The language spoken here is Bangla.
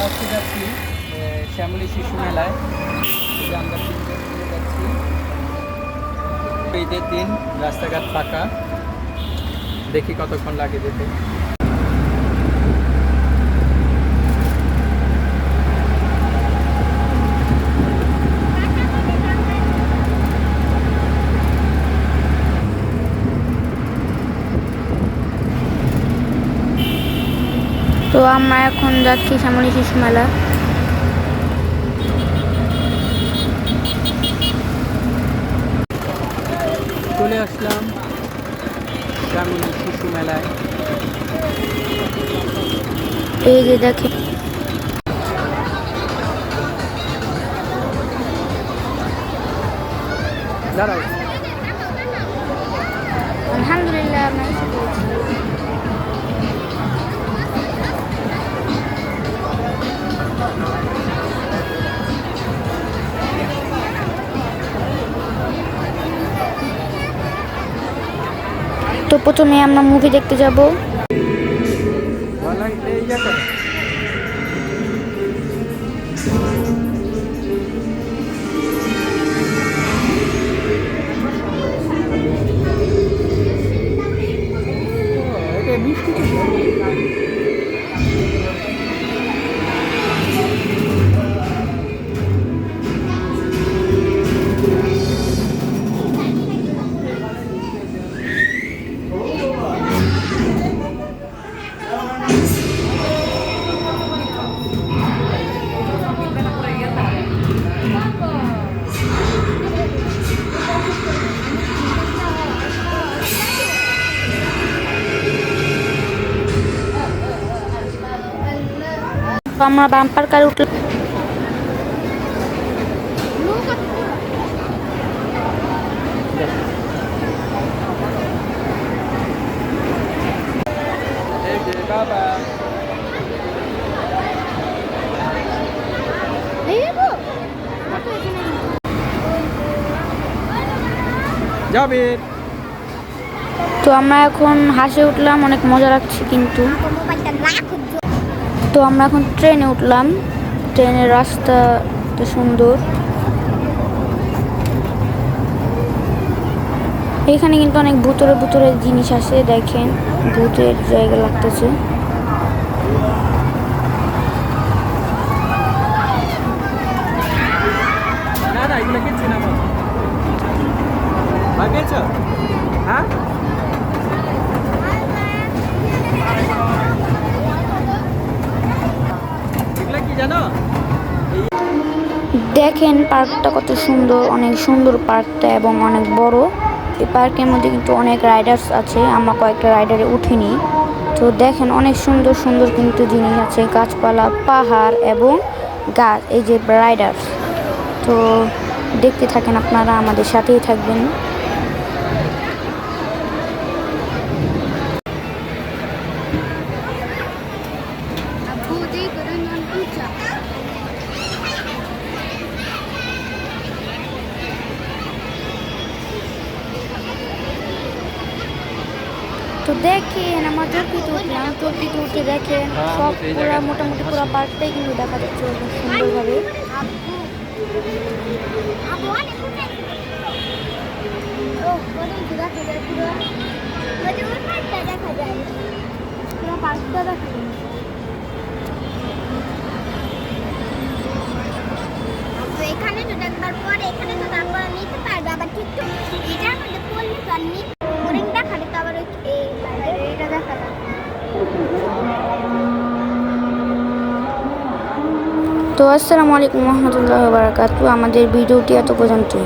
আজকে যাচ্ছি শ্যামলী শিশু মেলায়। আমরা যাচ্ছি ঈদের দিন, রাস্তাঘাট ফাঁকা, দেখি কতক্ষণ লাগে যেতে। তো আমরা এখন যাচ্ছি শ্যামলী শিশু মেলা। চলে আসলাম শ্যামলী শিশু মেলায়। এই যে দেখে দাঁড়াও, আলহামদুলিল্লাহ আমরা এসে পড়েছি। তো প্রথমে আমরা মুভি দেখতে যাব। তো আমরা বাম্পার কারে উঠলাম। যাবে। তো আমরা এখন হাসে উঠলাম, অনেক মজা লাগছে কিন্তু। তো আমরা এখন ট্রেনে উঠলাম। ট্রেনের রাস্তাটা সুন্দর। এখানে কিন্তু অনেক ভূতরে ভূতরে জিনিস আছে, দেখেন ভূতের জায়গা লাগতেছে। না না, এগুলো কিনছি না। ভাই পেয়েছ? হ্যাঁ, এগুলো কি জানো? দেখেন পার্কটা কত সুন্দর, অনেক সুন্দর পার্কটা এবং অনেক বড়। এই পার্কের মধ্যে কিন্তু অনেক রাইডার্স আছে, আমরা কয়েকটা রাইডারে উঠিনি। তো দেখেন অনেক সুন্দর সুন্দর কিন্তু জিনিস আছে, গাছপালা, পাহাড় এবং গাছ, এই যে রাইডার্স। তো দেখতে থাকেন আপনারা, আমাদের সাথেই থাকবেন। তো দেখেন আমরা চরকিতে উঠলাম। চরকিতে উঠে দেখেন সব পুরা মোটামুটি পুরো পার্কটাই কিন্তু দেখা যাচ্ছে খুব সুন্দরভাবে। এখানে তো দেখবার পরে এখানে তো তারপর নিতে পারবে, আবার কিন্তু এটার মধ্যে পড়লে তো আর নিতে বোরিং দেখালে তো আবার এইটা দেখালাম। তো আসসালামু আলাইকুম ওয়া রাহমাতুল্লাহি ওয়া বারাকাতুহু। আমাদের ভিডিওটি এত পর্যন্তই।